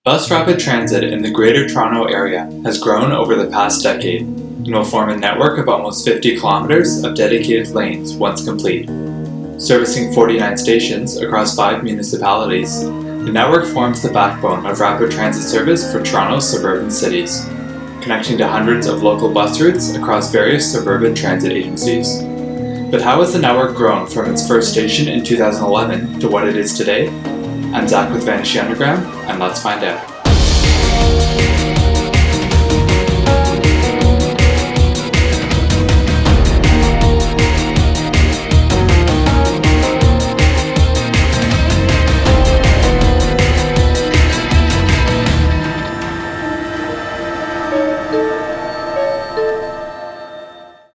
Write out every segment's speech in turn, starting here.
Bus rapid transit in the Greater Toronto Area has grown over the past decade and will form a network of almost 50 kilometres of dedicated lanes once complete. Servicing 49 stations across 5 municipalities, the network forms the backbone of rapid transit service for Toronto's suburban cities, connecting to hundreds of local bus routes across various suburban transit agencies. But how has the network grown from its first station in 2011 to what it is today? I'm Zach with Vanishing Underground, and let's find out.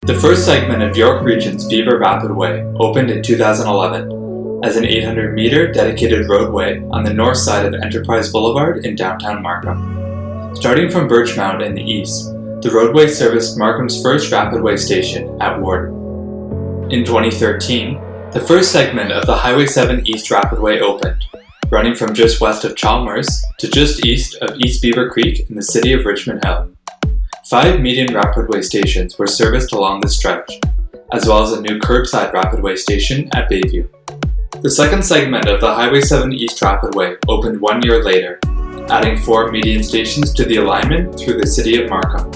The first segment of York Region's Viva Rapid Way opened in 2011 as an 800-metre dedicated roadway on the north side of Enterprise Boulevard in downtown Markham. Starting from Birchmount in the east, the roadway serviced Markham's first Rapidway station at Warden. In 2013, the first segment of the Highway 7 East Rapidway opened, running from just west of Chalmers to just east of East Beaver Creek in the city of Richmond Hill. 5 median Rapidway stations were serviced along this stretch, as well as a new curbside Rapidway station at Bayview. The second segment of the Highway 7 East Rapidway opened 1 year later, adding 4 median stations to the alignment through the city of Markham.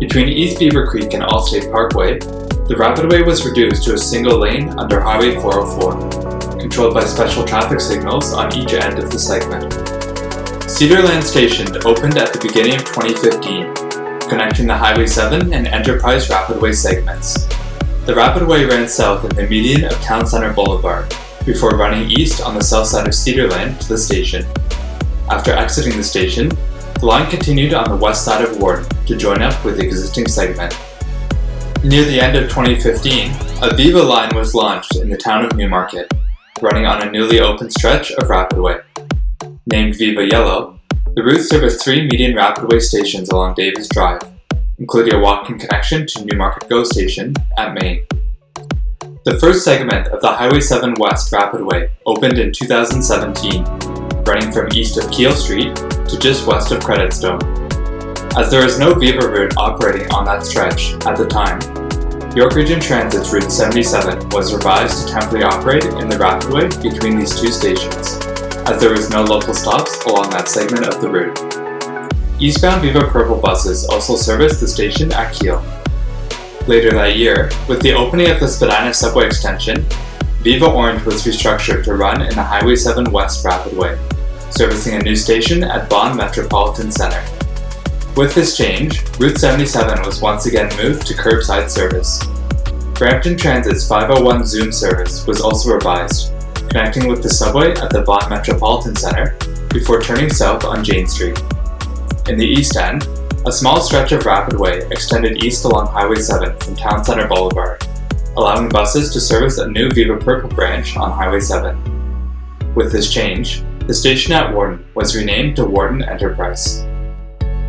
Between East Beaver Creek and Allstate Parkway, the Rapidway was reduced to a single lane under Highway 404, controlled by special traffic signals on each end of the segment. Cedarland Station opened at the beginning of 2015, connecting the Highway 7 and Enterprise Rapidway segments. The Rapidway ran south in the median of Town Centre Boulevard, before running east on the south side of Cedarland to the station. After exiting the station, the line continued on the west side of Warden to join up with the existing segment. Near the end of 2015, a Viva line was launched in the town of Newmarket, running on a newly opened stretch of Rapidway. Named Viva Yellow, the route serviced 3 median Rapidway stations along Davis Drive, including a walking connection to Newmarket GO station at Main. The first segment of the Highway 7 West Rapidway opened in 2017, running from east of Keele Street to just west of Creditstone. As there is no Viva route operating on that stretch at the time, York Region Transit's Route 77 was revised to temporarily operate in the Rapidway between these 2 stations, as there was no local stops along that segment of the route. Eastbound Viva Purple buses also serviced the station at Keele. Later that year, with the opening of the Spadina subway extension, Viva Orange was restructured to run in the Highway 7 West Rapidway, servicing a new station at Vaughan Metropolitan Centre. With this change, Route 77 was once again moved to curbside service. Brampton Transit's 501 Zoom service was also revised, connecting with the subway at the Vaughan Metropolitan Centre before turning south on Jane Street. In the east end, a small stretch of Rapidway extended east along Highway 7 from Town Centre Boulevard, allowing buses to service a new Viva Purple branch on Highway 7. With this change, the station at Warden was renamed to Warden Enterprise.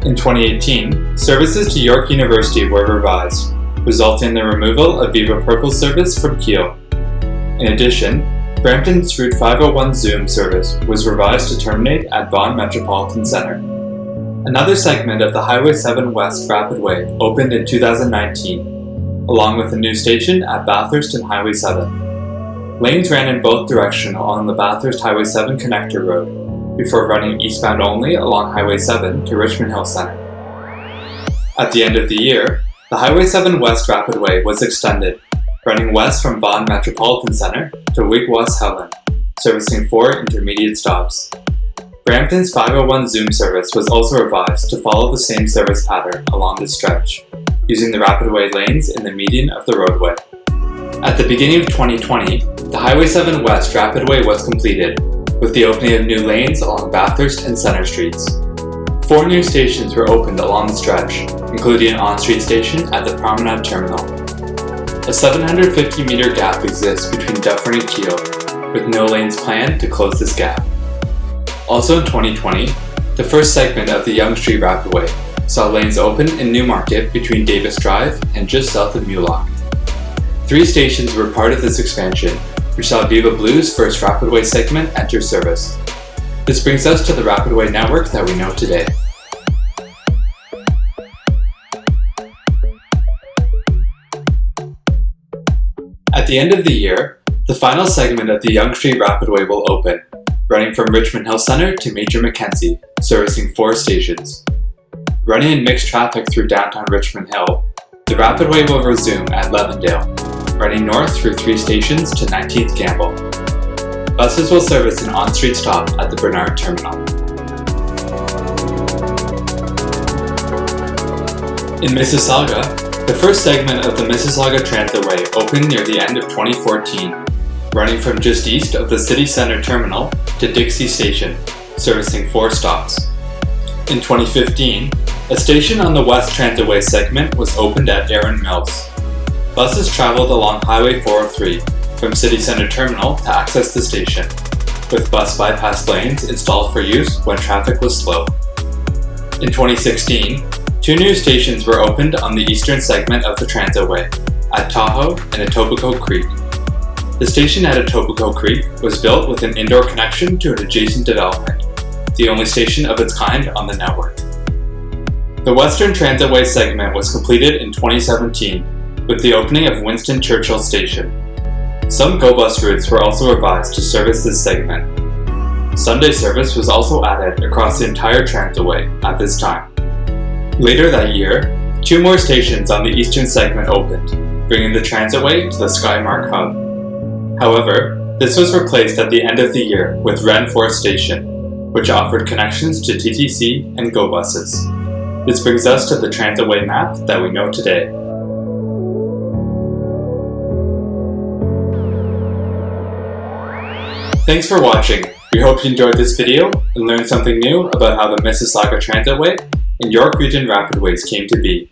In 2018, services to York University were revised, resulting in the removal of Viva Purple service from Keele. In addition, Brampton's Route 501 Zoom service was revised to terminate at Vaughan Metropolitan Centre. Another segment of the Highway 7 West Rapidway opened in 2019, along with a new station at Bathurst and Highway 7. Lanes ran in both directions along the Bathurst Highway 7 connector road, before running eastbound only along Highway 7 to Richmond Hill Centre. At the end of the year, the Highway 7 West Rapidway was extended, running west from Vaughan Metropolitan Centre to Wigwas Helen, servicing 4 intermediate stops. Brampton's 501 Zoom service was also revised to follow the same service pattern along this stretch, using the Rapidway lanes in the median of the roadway. At the beginning of 2020, the Highway 7 West Rapidway was completed, with the opening of new lanes along Bathurst and Centre Streets. 4 new stations were opened along the stretch, including an on-street station at the Promenade Terminal. A 750-metre gap exists between Dufferin and Keele, with no lanes planned to close this gap. Also in 2020, the first segment of the Yonge Street Rapidway saw lanes open in Newmarket between Davis Drive and just south of Mulock. 3 stations were part of this expansion, which saw Viva Blue's first Rapidway segment enter service. This brings us to the Rapidway network that we know today. At the end of the year, the final segment of the Yonge Street Rapidway will open, running from Richmond Hill Centre to Major Mackenzie, servicing 4 stations. Running in mixed traffic through downtown Richmond Hill, the Rapidway will resume at Levendale, running north through 3 stations to 19th Gamble. Buses will service an on-street stop at the Bernard Terminal. In Mississauga, the first segment of the Mississauga Transitway opened near the end of 2014, running from just east of the City Centre Terminal to Dixie Station, servicing 4 stops. In 2015, a station on the West Transitway segment was opened at Erin Mills. Buses traveled along Highway 403 from City Centre Terminal to access the station, with bus bypass lanes installed for use when traffic was slow. In 2016, 2 new stations were opened on the eastern segment of the Transitway, at Tahoe and Etobicoke Creek. The station at Etobicoke Creek was built with an indoor connection to an adjacent development, the only station of its kind on the network. The Western Transitway segment was completed in 2017 with the opening of Winston Churchill Station. Some GO bus routes were also revised to service this segment. Sunday service was also added across the entire Transitway at this time. Later that year, 2 more stations on the eastern segment opened, bringing the Transitway to the Skymark hub. However, this was replaced at the end of the year with Renforth Station, which offered connections to TTC and GO buses. This brings us to the Transitway map that we know today. Thanks for watching. We hope you enjoyed this video and learned something new about how the Mississauga Transitway and York Region Rapidways came to be.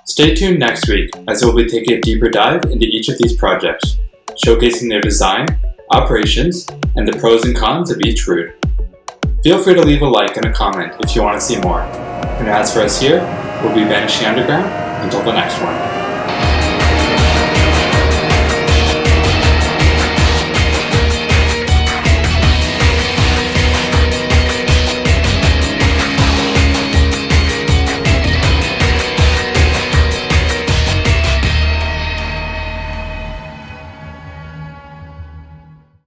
Stay tuned next week as we'll be taking a deeper dive into each of these projects, showcasing their design, operations, and the pros and cons of each route. Feel free to leave a like and a comment if you want to see more. And as for us here, we'll be vanishing underground until the next one.